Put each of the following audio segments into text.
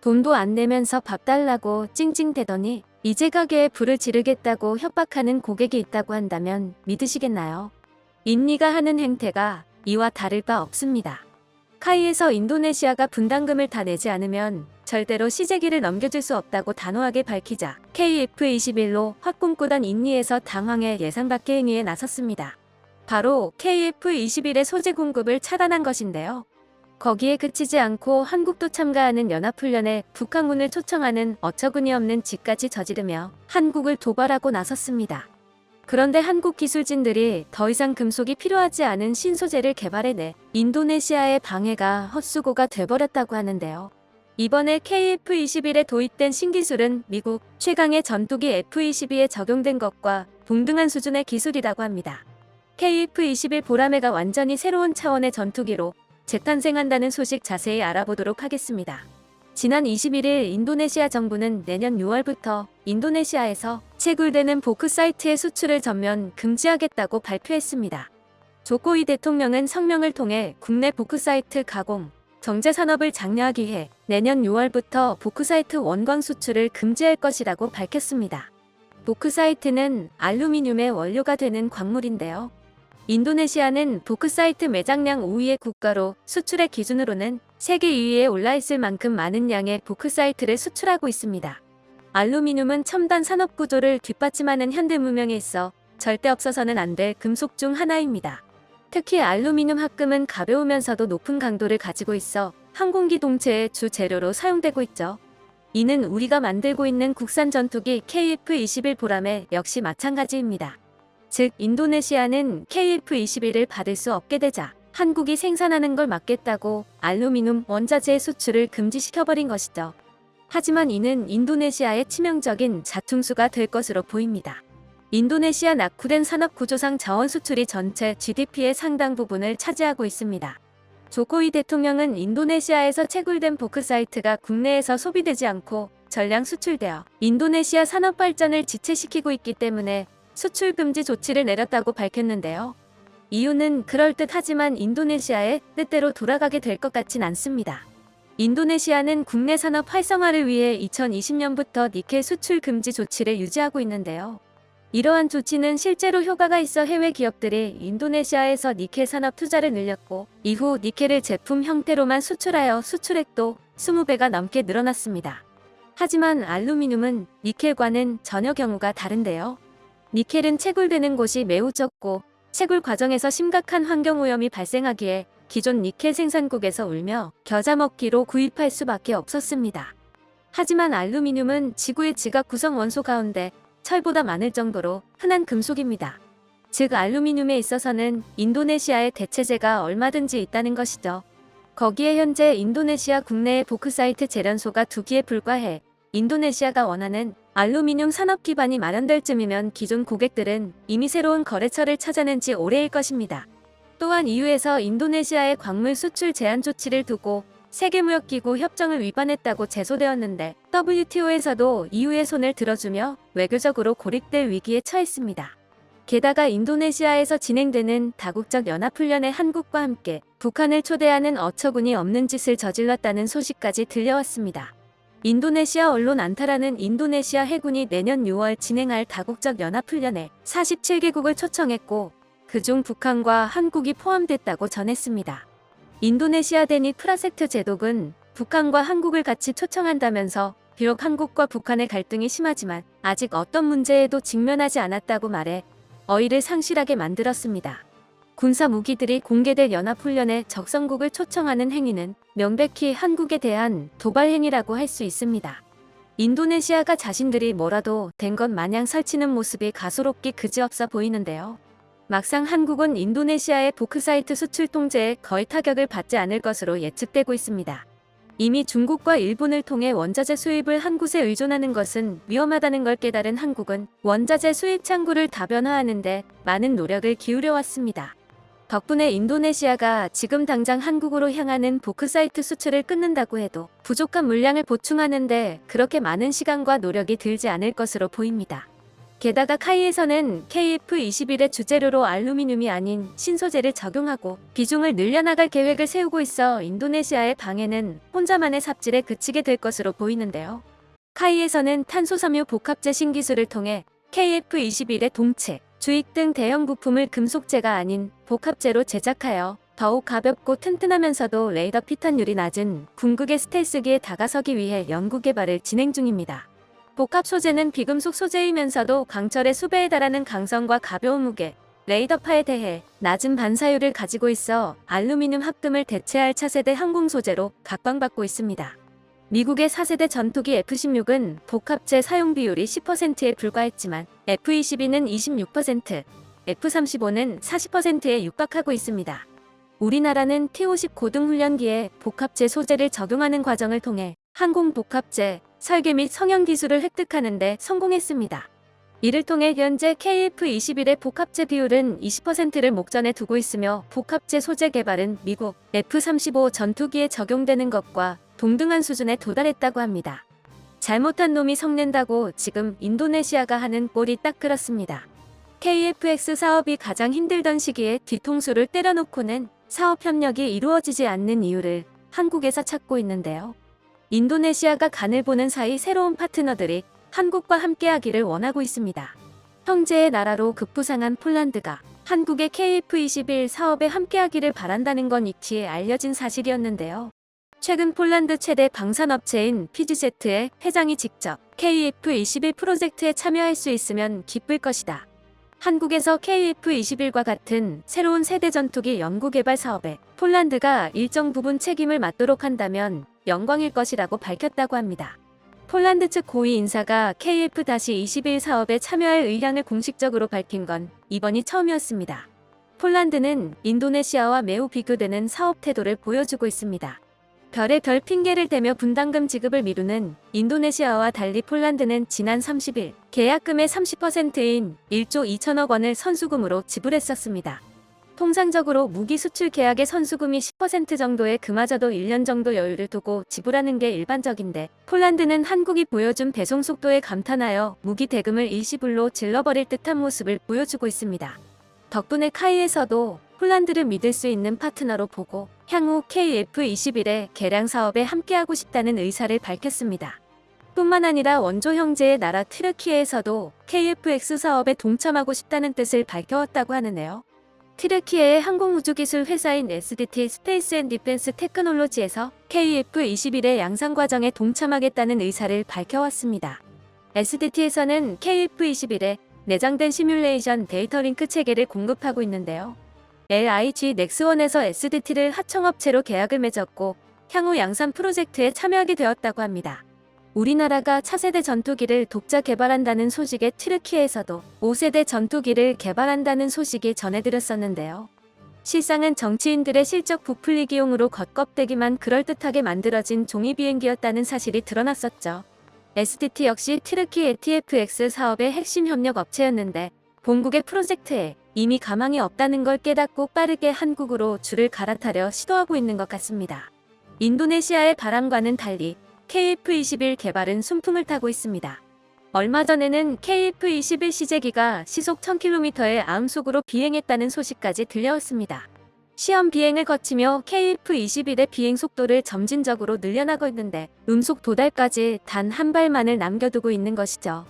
돈도 안 내면서 밥 달라고 찡찡대더니 이제 가게에 불을 지르겠다고 협박하는 고객이 있다고 한다면 믿으시겠나요? 인니가 하는 행태가 이와 다를 바 없습니다. 카이에서 인도네시아가 분담금을 다 내지 않으면 절대로 시제기를 넘겨줄 수 없다고 단호하게 밝히자 KF21로 확 꿈꾸던 인니에서 당황해 예상 밖의 행위에 나섰습니다. 바로 KF21의 소재 공급을 차단한 것인데요. 거기에 그치지 않고 한국도 참가하는 연합훈련에 북한군을 초청하는 어처구니 없는 짓까지 저지르며 한국을 도발하고 나섰습니다. 그런데 한국 기술진들이 더 이상 금속이 필요하지 않은 신소재를 개발해내 인도네시아의 방해가 헛수고가 돼버렸다고 하는데요. 이번에 KF21에 도입된 신기술은 미국 최강의 전투기 F-22에 적용된 것과 동등한 수준의 기술이라고 합니다. KF-21 보라매가 완전히 새로운 차원의 전투기로 재탄생한다는 소식 자세히 알아보도록 하겠습니다. 지난 21일 인도네시아 정부는 내년 6월부터 인도네시아에서 채굴되는 보크사이트의 수출을 전면 금지하겠다고 발표했습니다. 조코위 대통령은 성명을 통해 국내 보크사이트 가공, 정제 산업을 장려하기 위해 내년 6월부터 보크사이트 원광 수출을 금지할 것이라고 밝혔습니다. 보크사이트는 알루미늄의 원료가 되는 광물인데요. 인도네시아는 보크사이트 매장량 5위의 국가로 수출의 기준으로는 세계 2위에 올라있을 만큼 많은 양의 보크사이트를 수출하고 있습니다. 알루미늄은 첨단 산업 구조를 뒷받침하는 현대 문명에 있어 절대 없어서는 안 될 금속 중 하나입니다. 특히 알루미늄 합금은 가벼우면서도 높은 강도를 가지고 있어 항공기 동체의 주 재료로 사용되고 있죠. 이는 우리가 만들고 있는 국산 전투기 KF-21 보라매 역시 마찬가지입니다. 즉 인도네시아는 KF-21을 받을 수 없게 되자 한국이 생산하는 걸 막겠다고 알루미늄 원자재 수출을 금지시켜버린 것이죠. 하지만 이는 인도네시아의 치명적인 자충수가 될 것으로 보입니다. 인도네시아 낙후된 산업구조상 자원 수출이 전체 GDP의 상당 부분을 차지하고 있습니다. 조코위 대통령은 인도네시아에서 채굴된 보크사이트가 국내에서 소비되지 않고 전량 수출되어 인도네시아 산업 발전을 지체시키고 있기 때문에 수출 금지 조치를 내렸다고 밝혔는데요. 이유는 그럴듯하지만 인도네시아의 뜻대로 돌아가게 될 것 같진 않습니다. 인도네시아는 국내 산업 활성화를 위해 2020년부터 니켈 수출 금지 조치를 유지하고 있는데요. 이러한 조치는 실제로 효과가 있어 해외 기업들이 인도네시아에서 니켈 산업 투자를 늘렸고 이후 니켈을 제품 형태로만 수출하여 수출액도 20배가 넘게 늘어났습니다. 하지만 알루미늄은 니켈과는 전혀 경우가 다른데요. 니켈은 채굴되는 곳이 매우 적고 채굴 과정에서 심각한 환경오염이 발생하기에 기존 니켈 생산국에서 울며 겨자 먹기로 구입할 수밖에 없었습니다. 하지만 알루미늄은 지구의 지각 구성 원소 가운데 철보다 많을 정도로 흔한 금속입니다. 즉 알루미늄에 있어서는 인도네시아의 대체재가 얼마든지 있다는 것이죠. 거기에 현재 인도네시아 국내의 보크사이트 재련소가 2기에 불과해 인도네시아가 원하는 알루미늄 산업 기반이 마련될 쯤이면 기존 고객들은 이미 새로운 거래처를 찾아낸 지 오래일 것입니다. 또한 EU에서 인도네시아의 광물 수출 제한 조치를 두고 세계무역기구 협정을 위반했다고 제소되었는데 WTO에서도 EU의 손을 들어주며 외교적으로 고립될 위기에 처했습니다. 게다가 인도네시아에서 진행되는 다국적 연합훈련에 한국과 함께 북한을 초대하는 어처구니 없는 짓을 저질렀다는 소식까지 들려왔습니다. 인도네시아 언론 안타라는 인도네시아 해군이 내년 6월 진행할 다국적 연합훈련에 47개국을 초청했고 그중 북한과 한국이 포함됐다고 전했습니다. 인도네시아 대니 프라섹트 제독은 북한과 한국을 같이 초청한다면서 비록 한국과 북한의 갈등이 심하지만 아직 어떤 문제에도 직면하지 않았다고 말해 어이를 상실하게 만들었습니다. 군사 무기들이 공개될 연합훈련에 적성국을 초청하는 행위는 명백히 한국에 대한 도발 행위라고 할 수 있습니다. 인도네시아가 자신들이 뭐라도 된 것 마냥 설치는 모습이 가소롭기 그지없어 보이는데요. 막상 한국은 인도네시아의 보크사이트 수출 통제에 거의 타격을 받지 않을 것으로 예측되고 있습니다. 이미 중국과 일본을 통해 원자재 수입을 한 곳에 의존하는 것은 위험하다는 걸 깨달은 한국은 원자재 수입 창구를 다변화하는 데 많은 노력을 기울여 왔습니다. 덕분에 인도네시아가 지금 당장 한국으로 향하는 보크사이트 수출을 끊는다고 해도 부족한 물량을 보충하는 데 그렇게 많은 시간과 노력이 들지 않을 것으로 보입니다. 게다가 카이에서는 KF21의 주재료로 알루미늄이 아닌 신소재를 적용하고 비중을 늘려나갈 계획을 세우고 있어 인도네시아의 방해는 혼자만의 삽질에 그치게 될 것으로 보이는데요. 카이에서는 탄소섬유 복합재 신기술을 통해 KF21의 동체, 주익 등 대형 부품을 금속재가 아닌 복합재로 제작하여 더욱 가볍고 튼튼하면서도 레이더 피탄율이 낮은 궁극의 스텔스기에 다가서기 위해 연구 개발을 진행 중입니다. 복합 소재는 비금속 소재이면서도 강철의 수배에 달하는 강성과 가벼운 무게, 레이더파에 대해 낮은 반사율을 가지고 있어 알루미늄 합금을 대체할 차세대 항공 소재로 각광받고 있습니다. 미국의 4세대 전투기 F-16은 복합재 사용 비율이 10%에 불과했지만 F-22는 26%, F-35는 40%에 육박하고 있습니다. 우리나라는 T-50 고등훈련기에 복합재 소재를 적용하는 과정을 통해 항공 복합재, 설계 및 성형 기술을 획득하는 데 성공했습니다. 이를 통해 현재 KF-21의 복합재 비율은 20%를 목전에 두고 있으며 복합재 소재 개발은 미국 F-35 전투기에 적용되는 것과 동등한 수준에 도달했다고 합니다. 잘못한 놈이 성낸다고 지금 인도네시아가 하는 꼴이 딱 그렇습니다. KF-X 사업이 가장 힘들던 시기에 뒤통수를 때려놓고는 사업 협력이 이루어지지 않는 이유를 한국에서 찾고 있는데요. 인도네시아가 간을 보는 사이 새로운 파트너들이 한국과 함께하기를 원하고 있습니다. 형제의 나라로 급부상한 폴란드가 한국의 KF-21 사업에 함께하기를 바란다는 건 익히 알려진 사실이었는데요. 최근 폴란드 최대 방산업체인 PGZ의 회장이 직접 KF-21 프로젝트에 참여할 수 있으면 기쁠 것이다. 한국에서 KF-21과 같은 새로운 세대 전투기 연구개발 사업에 폴란드가 일정 부분 책임을 맡도록 한다면 영광일 것이라고 밝혔다고 합니다. 폴란드 측 고위 인사가 KF-21 사업에 참여할 의향을 공식적으로 밝힌 건 이번이 처음이었습니다. 폴란드는 인도네시아와 매우 비교되는 사업 태도를 보여주고 있습니다. 별의 별 핑계를 대며 분담금 지급을 미루는 인도네시아와 달리 폴란드는 지난 30일 계약금의 30%인 1조 2천억 원을 선수금으로 지불했었습니다. 통상적으로 무기 수출 계약의 선수금이 10% 정도의 그마저도 1년 정도 여유를 두고 지불하는 게 일반적인데 폴란드는 한국이 보여준 배송 속도에 감탄하여 무기 대금을 일시불로 질러버릴 듯한 모습을 보여주고 있습니다. 덕분에 카이에서도 폴란드를 믿을 수 있는 파트너로 보고 향후 KF-21의 개량 사업에 함께하고 싶다는 의사를 밝혔습니다. 뿐만 아니라 원조 형제의 나라 튀르키예에서도 KF-X 사업에 동참하고 싶다는 뜻을 밝혀왔다고 하는데요. 튀르키예의 항공우주기술 회사인 SDT 스페이스 앤 디펜스 테크놀로지에서 KF-21의 양산 과정에 동참하겠다는 의사를 밝혀왔습니다. SDT에서는 KF-21에 내장된 시뮬레이션 데이터 링크 체계를 공급하고 있는데요. LIG 넥스원에서 SDT를 하청업체로 계약을 맺었고 향후 양산 프로젝트에 참여하게 되었다고 합니다. 우리나라가 차세대 전투기를 독자 개발한다는 소식에 튀르키예에서도 5세대 전투기를 개발한다는 소식이 전해드렸었는데요. 실상은 정치인들의 실적 부풀리기용으로 겉껍데기만 그럴듯하게 만들어진 종이 비행기였다는 사실이 드러났었죠. SDT 역시 튀르키예 TFX 사업의 핵심 협력 업체였는데 본국의 프로젝트에 이미 가망이 없다는 걸 깨닫고 빠르게 한국으로 줄을 갈아타려 시도하고 있는 것 같습니다. 인도네시아의 바람과는 달리 KF-21 개발은 순풍을 타고 있습니다. 얼마 전에는 KF-21 시제기가 시속 1000km의 암속으로 비행했다는 소식까지 들려왔습니다. 시험 비행을 거치며 KF-21의 비행 속도를 점진적으로 늘려나고 있는데 음속 도달까지 단 한 발만을 남겨두고 있는 것이죠.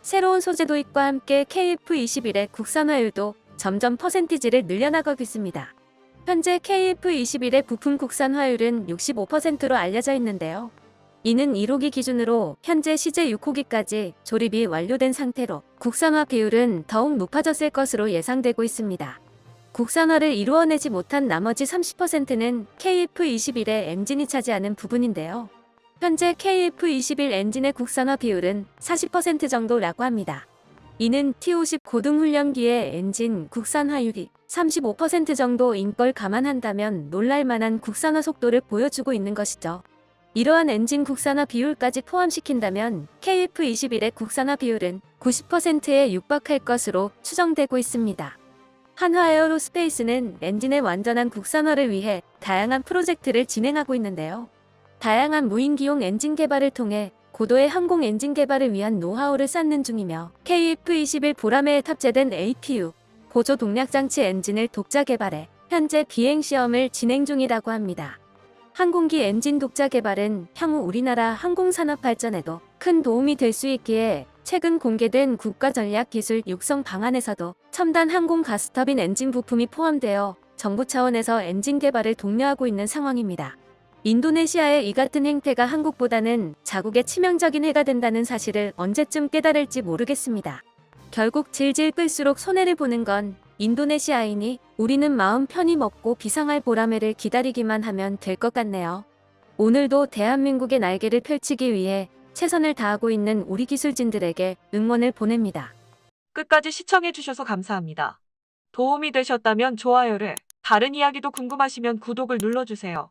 새로운 소재 도입과 함께 KF-21의 국산화율도 점점 퍼센티지를 늘려나가고 있습니다. 현재 KF-21의 부품 국산화율은 65%로 알려져 있는데요. 이는 1호기 기준으로 현재 CJ 6호기까지 조립이 완료된 상태로 국산화 비율은 더욱 높아졌을 것으로 예상되고 있습니다. 국산화를 이루어내지 못한 나머지 30%는 KF-21의 엔진이 차지하는 부분인데요. 현재 KF-21 엔진의 국산화 비율은 40% 정도라고 합니다. 이는 T-50 고등훈련기의 엔진 국산화율이 35% 정도인 걸 감안한다면 놀랄만한 국산화 속도를 보여주고 있는 것이죠. 이러한 엔진 국산화 비율까지 포함시킨다면 KF-21의 국산화 비율은 90%에 육박할 것으로 추정되고 있습니다. 한화에어로스페이스는 엔진의 완전한 국산화를 위해 다양한 프로젝트를 진행하고 있는데요. 다양한 무인기용 엔진 개발을 통해 고도의 항공 엔진 개발을 위한 노하우를 쌓는 중이며 KF-21 보라매에 탑재된 APU 고조 동력 장치 엔진을 독자 개발해 현재 비행 시험을 진행 중이라고 합니다. 항공기 엔진 독자 개발은 향후 우리나라 항공산업 발전에도 큰 도움이 될 수 있기에 최근 공개된 국가전략기술 육성 방안에서도 첨단 항공 가스터빈 엔진 부품이 포함되어 정부 차원에서 엔진 개발을 독려하고 있는 상황입니다. 인도네시아의 이 같은 행태가 한국보다는 자국에 치명적인 해가 된다는 사실을 언제쯤 깨달을지 모르겠습니다. 결국 질질 끌수록 손해를 보는 건 인도네시아이니 우리는 마음 편히 먹고 비상할 보라매를 기다리기만 하면 될 것 같네요. 오늘도 대한민국의 날개를 펼치기 위해 최선을 다하고 있는 우리 기술진들에게 응원을 보냅니다. 끝까지 시청해주셔서 감사합니다. 도움이 되셨다면 좋아요를, 다른 이야기도 궁금하시면 구독을 눌러주세요.